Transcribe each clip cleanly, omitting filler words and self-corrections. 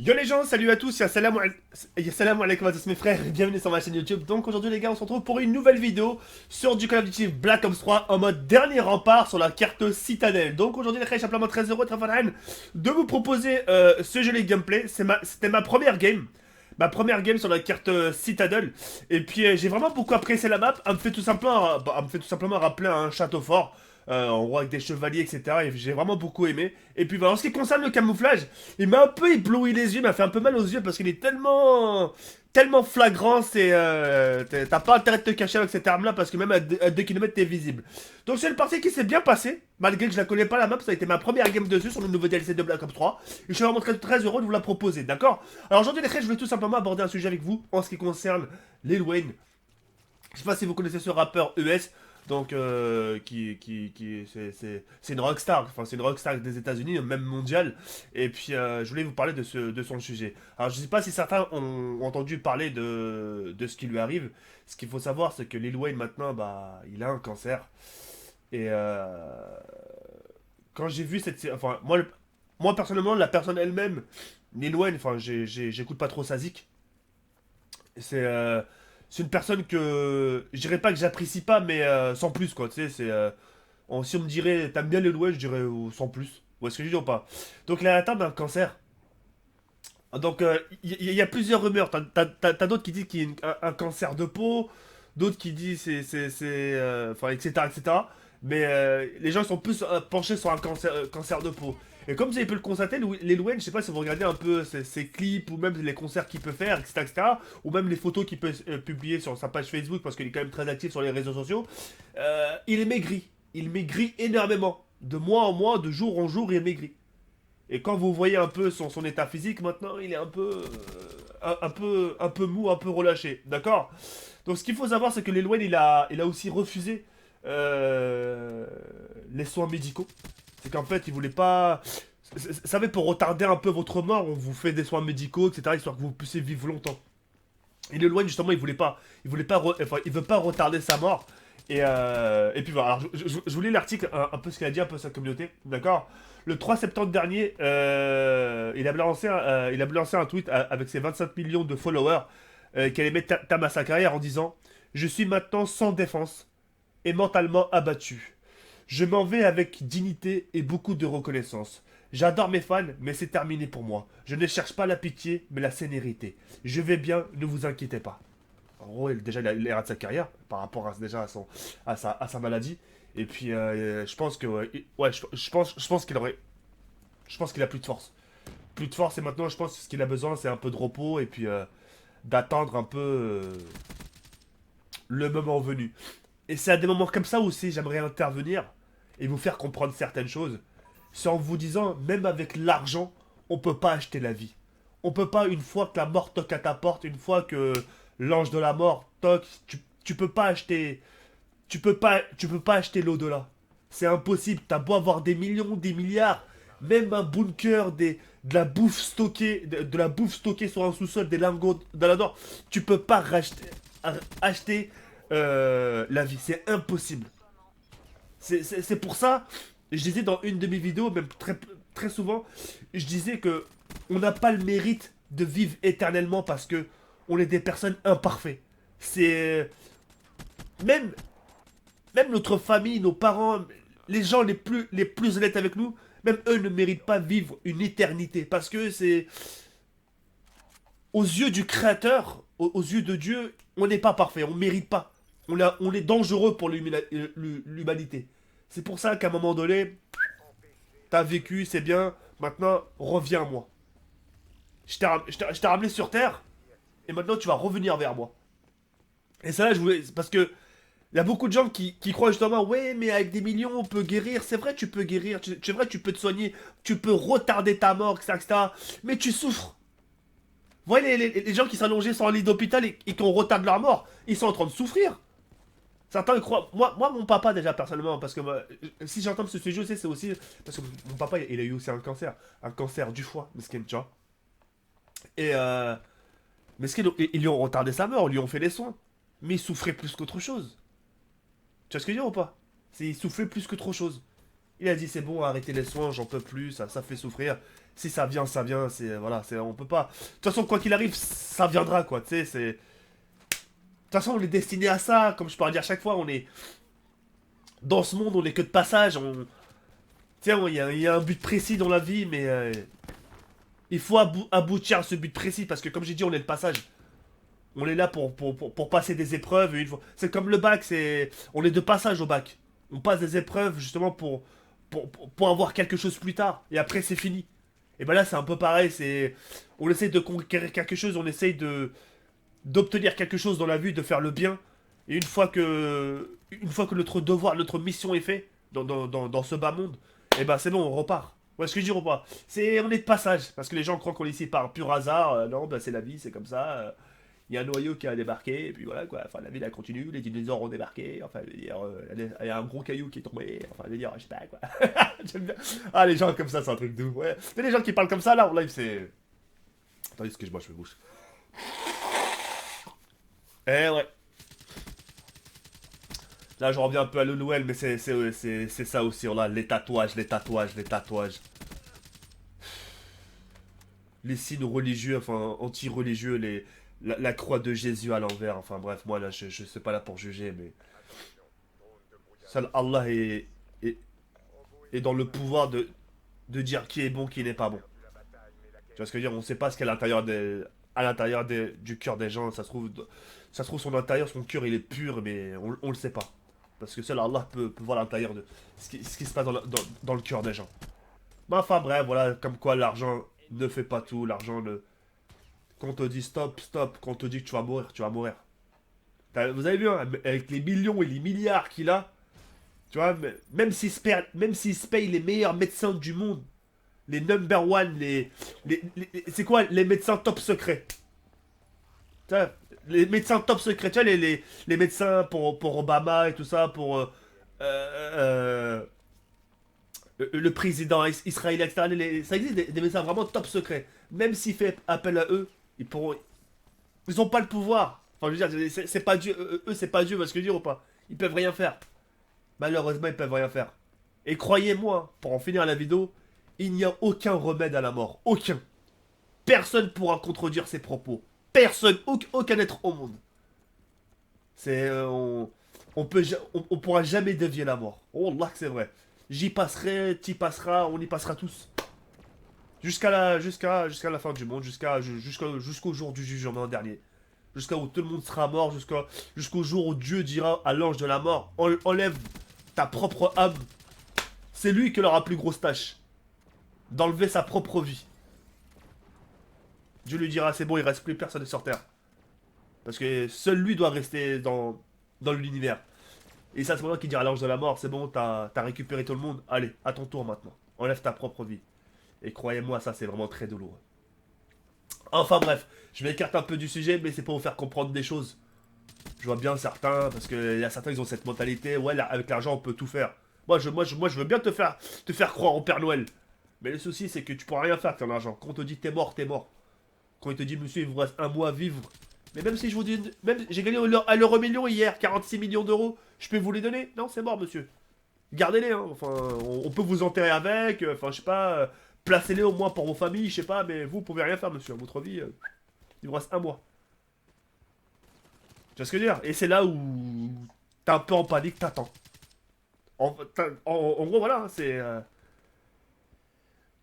Yo les gens, salut à tous, et salam alaikum à tous mes frères, et bienvenue sur ma chaîne YouTube. Donc aujourd'hui les gars, on se retrouve pour une nouvelle vidéo sur du Call of Duty Black Ops 3 en mode dernier rempart sur la carte Citadel. Donc aujourd'hui les frères, je suis simplement très heureux, très fan de vous proposer ce joli gameplay. C'était ma première game. Ma première game sur la carte Citadel. Et puis j'ai vraiment beaucoup apprécié la map. Elle me fait tout simplement rappeler un château fort. En roi avec des chevaliers, etc. Et j'ai vraiment beaucoup aimé. Et puis voilà, en ce qui concerne le camouflage, il m'a un peu ébloui les yeux, il m'a fait un peu mal aux yeux parce qu'il est tellement flagrant. T'as pas intérêt de te cacher avec cette arme-là parce que même à 2 km t'es visible. Donc c'est une partie qui s'est bien passée, malgré que je la connais pas la map. Ça a été ma première game dessus sur le nouveau DLC de Black Ops 3. Et je suis vraiment très heureux de vous la proposer, d'accord? Alors aujourd'hui les frères, je voulais tout simplement aborder un sujet avec vous en ce qui concerne Lil Wayne. Je sais pas si vous connaissez ce rappeur US, donc c'est une rockstar, enfin c'est une rockstar des États-Unis, même mondiale. Et puis je voulais vous parler de son sujet. Alors je sais pas si certains ont entendu parler de ce qui lui arrive. Ce qu'il faut savoir, c'est que Lil Wayne maintenant, bah, il a un cancer. Et quand j'ai vu enfin moi personnellement, la personne elle-même, Lil Wayne, enfin j'écoute pas trop sa zik. C'est c'est une personne que je dirais pas que j'apprécie pas, mais sans plus quoi. Tu sais, si on me dirait t'aimes bien les louets, je dirais sans plus. Ou est-ce que je dis ou pas? Donc il est atteint d'un cancer. Donc y a plusieurs rumeurs. T'as d'autres qui disent qu'il y a un cancer de peau, d'autres qui disent enfin etc etc. Mais les gens sont plus penchés sur un cancer de peau. Et comme vous avez pu le constater, Lil Wayne, je sais pas si vous regardez un peu ses clips ou même les concerts qu'il peut faire, etc., etc., ou même les photos qu'il peut publier sur sa page Facebook parce qu'il est quand même très actif sur les réseaux sociaux, il est maigri. Il maigrit énormément. De mois en mois, de jour en jour, il maigrit. Et quand vous voyez un peu son état physique, maintenant, il est un peu mou, un peu relâché. D'accord? Donc, ce qu'il faut savoir, c'est que Lil Wayne, il a aussi refusé les soins médicaux. C'est qu'en fait, il voulait pas. Vous savez, pour retarder un peu votre mort, on vous fait des soins médicaux, etc., histoire que vous puissiez vivre longtemps. Et Lil Wayne, justement, enfin, il veut pas retarder sa mort. Et puis voilà, alors, je vous lis l'article, un peu ce qu'il a dit, un peu sa communauté, d'accord? Le 3 septembre dernier, il a lancé un tweet avec ses 25 millions de followers qui allait mettre terme à sa carrière en disant: Je suis maintenant sans défense et mentalement abattu. Je m'en vais avec dignité et beaucoup de reconnaissance. J'adore mes fans, mais c'est terminé pour moi. Je ne cherche pas la pitié, mais la sénérité. Je vais bien, ne vous inquiétez pas. En gros, déjà, il a de sa carrière par rapport déjà à sa maladie. Et puis, je pense que, ouais, je pense qu'il a plus de force. Plus de force, et maintenant, je pense que ce qu'il a besoin, c'est un peu de repos et puis d'attendre un peu le moment venu. Et c'est à des moments comme ça aussi, j'aimerais intervenir et vous faire comprendre certaines choses. C'est en vous disant, même avec l'argent, on peut pas acheter la vie. On peut pas, une fois que la mort toque à ta porte, une fois que l'ange de la mort toque, tu peux pas acheter. Tu peux pas acheter l'au-delà. C'est impossible. T'as beau avoir des millions, des milliards, même un bunker, de la bouffe stockée, de la bouffe stockée sur un sous-sol, des lingots d'or, tu peux pas acheter la vie. C'est impossible. C'est pour ça, je disais dans une de mes vidéos, même très souvent, je disais que on n'a pas le mérite de vivre éternellement parce que on est des personnes imparfaites. C'est même même notre famille, nos parents, les gens les plus honnêtes avec nous, même eux ne méritent pas vivre une éternité parce que c'est aux yeux du Créateur, aux yeux de Dieu, on n'est pas parfait, on mérite pas. On est dangereux pour l'humanité. C'est pour ça qu'à un moment donné, t'as vécu, c'est bien, maintenant reviens à moi. Je t'ai ramené sur Terre, et maintenant tu vas revenir vers moi. Et ça là, je voulais. Parce que. Il y a beaucoup de gens qui croient justement, ouais, mais avec des millions, on peut guérir. C'est vrai, tu peux guérir. C'est vrai, tu peux te soigner. Tu peux retarder ta mort, etc., etc. Mais tu souffres. Vous voyez les gens qui sont allongés sur un lit d'hôpital et qui ont retardé leur mort, ils sont en train de souffrir. Certains ils croient. Moi, mon papa, déjà, personnellement, parce que si j'entends ce sujet, c'est aussi. Parce que mon papa, il a eu aussi un cancer. Un cancer du foie, mesquin, tu vois. Et mesquin, ils lui ont retardé sa mort, ils lui ont fait des soins. Mais il souffrait plus qu'autre chose. Tu vois ce que je veux dire ou pas? Il souffrait plus que trop chose. Il a dit c'est bon, arrêtez les soins, j'en peux plus, ça fait souffrir. Si ça vient, ça vient, c'est... Voilà, c'est... On peut pas... De toute façon, quoi qu'il arrive, ça viendra, quoi, tu sais, c'est... De toute façon, on est destiné à ça, comme je peux le dire à chaque fois, on est... Dans ce monde, on est que de passage, on... Tiens, il y a un but précis dans la vie, mais... il faut aboutir à ce but précis, parce que comme j'ai dit, on est de passage. On est là pour passer des épreuves, et une fois... C'est comme le bac, c'est... On est de passage au bac. On passe des épreuves, justement, pour avoir quelque chose plus tard, et après, c'est fini. Et ben là, c'est un peu pareil, c'est... On essaye de conquérir quelque chose, on essaye de... d'obtenir quelque chose dans la vie, de faire le bien. Et une fois que notre devoir, notre mission est fait dans ce bas monde, et ben c'est bon, on repart. Ouais, ce que je dis, on repart. On est de passage, parce que les gens croient qu'on est ici par pur hasard. Non, ben c'est la vie, c'est comme ça. Il y a un noyau qui a débarqué, et puis voilà quoi. Enfin, la vie, elle continue, les dinosaures ont débarqué. Enfin, je veux dire, il y a un gros caillou qui est tombé. Enfin, je veux dire, je sais pas quoi. J'aime bien. Ah, les gens comme ça, c'est un truc de ouf. Ouais. Mais les gens qui parlent comme ça, là, en live, c'est. Attendez, excuse-moi, je me bouche. Eh ouais. Là, je reviens un peu à le Noël, mais c'est ça aussi. On a les tatouages, les tatouages, les tatouages. Les signes religieux, enfin, anti-religieux, la croix de Jésus à l'envers. Enfin, bref, moi, là, je suis pas là pour juger, mais. Seul Allah est dans le pouvoir de dire qui est bon, qui n'est pas bon. Tu vois ce que je veux dire? On sait pas ce qu'il y a à l'intérieur du cœur des gens. Ça se trouve son intérieur, son cœur, il est pur, mais on le sait pas. Parce que seul Allah peut voir l'intérieur de ce qui se passe dans le cœur des gens. Mais enfin bref, voilà, comme quoi l'argent ne fait pas tout. L'argent ne... Quand on te dit stop, stop, quand on te dit que tu vas mourir, tu vas mourir. Vous avez vu, hein, avec les millions et les milliards qu'il a, tu vois, même s'il se paye les meilleurs médecins du monde, les number one, c'est quoi les médecins top secrets? Tu vois, les médecins top secrets, tu vois, les médecins pour Obama et tout ça, pour le président israélien, etc. Ça existe des médecins vraiment top secrets. Même s'il fait appel à eux, ils ont pas le pouvoir. Enfin, je veux dire, c'est pas Dieu. Eux, c'est pas Dieu, parce que dire ou pas. Ils peuvent rien faire. Malheureusement, ils peuvent rien faire. Et croyez-moi, pour en finir la vidéo, il n'y a aucun remède à la mort. Aucun. Personne pourra contredire ses propos. Personne, aucun être au monde. C'est on pourra jamais dévier la mort. Oh là que c'est vrai. J'y passerai, t'y passeras, on y passera tous. Jusqu'à la fin du monde, jusqu'au jour du jugement dernier. Jusqu'à où tout le monde sera mort, jusqu'au jour où Dieu dira à l'ange de la mort, enlève ta propre âme. C'est lui qui aura la plus grosse tâche. D'enlever sa propre vie. Dieu lui dira, c'est bon, il reste plus personne sur Terre. Parce que seul lui doit rester dans l'univers. Et ça, c'est moi qui dira à l'ange de la mort, c'est bon, t'as récupéré tout le monde, allez, à ton tour maintenant. Enlève ta propre vie. Et croyez-moi, ça, c'est vraiment très douloureux. Enfin bref, je m'écarte un peu du sujet, mais c'est pour vous faire comprendre des choses. Je vois bien certains, parce qu'il y a certains qui ont cette mentalité, ouais, là, avec l'argent, on peut tout faire. Moi, je veux bien te faire croire au Père Noël. Mais le souci, c'est que tu pourras rien faire avec ton argent. Quand on te dit t'es mort, t'es mort. Quand il te dit, monsieur, il vous reste un mois à vivre. Mais même si je vous dis, même j'ai gagné à l'euro million hier, 46 millions d'euros, je peux vous les donner? Non, c'est mort, monsieur. Gardez-les, hein. Enfin, on peut vous enterrer avec, enfin, je sais pas, placez-les au moins pour vos familles, je sais pas, mais vous pouvez rien faire, monsieur. Votre vie, il vous reste un mois. Tu vois ce que je veux dire? Et c'est là où t'es un peu en panique, t'attends. En gros, voilà, hein,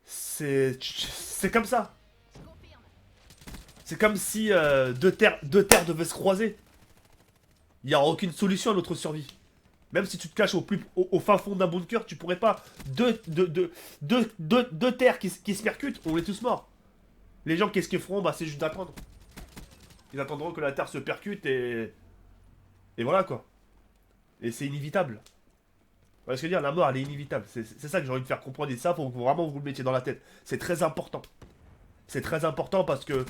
c'est comme ça. C'est comme si deux terres devaient se croiser. Il n'y aura aucune solution à notre survie. Même si tu te caches au fin fond d'un bunker, tu pourrais pas. Deux terres qui se percutent, on est tous morts. Les gens, qu'est-ce qu'ils feront? Bah, c'est juste d'attendre. Ils attendront que la terre se percute et voilà quoi. Et c'est inévitable. Parce que dire, la mort, elle est inévitable. C'est ça que j'ai envie de faire comprendre. Et ça, faut vraiment vous le mettiez dans la tête. C'est très important. C'est très important parce que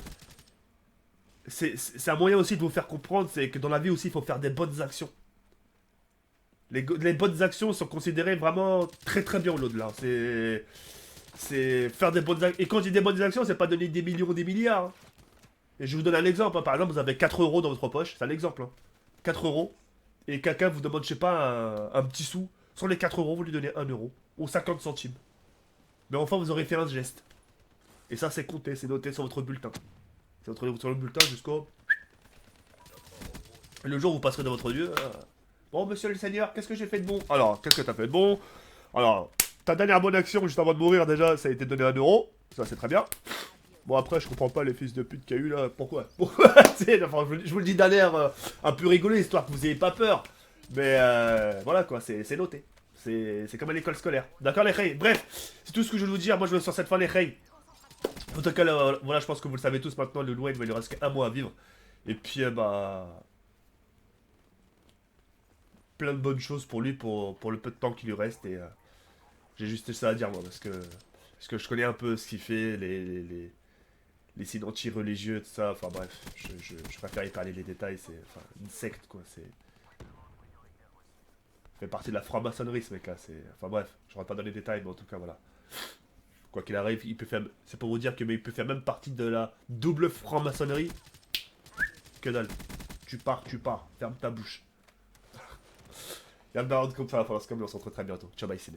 c'est un moyen aussi de vous faire comprendre, c'est que dans la vie aussi, il faut faire des bonnes actions. Les bonnes actions sont considérées vraiment très très bien au-delà. C'est faire des bonnes actions. Et quand je dis des bonnes actions, c'est pas donner des millions ou des milliards, hein. Et je vous donne un exemple, hein. Par exemple, vous avez 4 euros dans votre poche, c'est un exemple, hein. 4 euros. Et quelqu'un vous demande, je sais pas, un petit sou. Sur les 4 euros, vous lui donnez 1 euro. Ou 50 centimes. Mais enfin, vous aurez fait un geste. Et ça, c'est compté, c'est noté sur votre bulletin. C'est noté sur le bulletin jusqu'au... Le jour où vous passerez dans votre lieu. Bon, monsieur le seigneur, qu'est-ce que j'ai fait de bon? Alors, qu'est-ce que t'as fait de bon? Alors, ta dernière bonne action juste avant de mourir, déjà, ça a été donné 1 euro. Ça, c'est très bien. Bon, après, je comprends pas les fils de pute qu'il y a eu là. Pourquoi? Pourquoi? Enfin, je vous le dis d'un air un peu rigolo, histoire que vous ayez pas peur. Mais voilà quoi, c'est noté. C'est comme à l'école scolaire. D'accord, les reys? Bref, c'est tout ce que je veux vous dire. Moi, je veux sur cette fin, les reys. En tout cas, là, voilà, je pense que vous le savez tous maintenant. Le Wayne, il lui reste qu'1 mois à vivre. Et puis, bah. Plein de bonnes choses pour lui, pour le peu de temps qui lui reste. Et j'ai juste ça à dire, moi, parce que je connais un peu ce qu'il fait, les signes anti-religieux, tout ça. Enfin, bref, je préfère y parler les détails. C'est enfin, une secte, quoi. C'est. Fait partie de la franc-maçonnerie, ce mec-là. Enfin, bref, je rentre pas dans les détails, mais en tout cas, voilà. Quoi qu'il arrive, il peut faire. C'est pour vous dire que mais il peut faire même partie de la double franc-maçonnerie. Que dalle. Tu pars. Ferme ta bouche. Y'a comme ça, comme on se retrouve très bientôt. Ciao, bye, c'est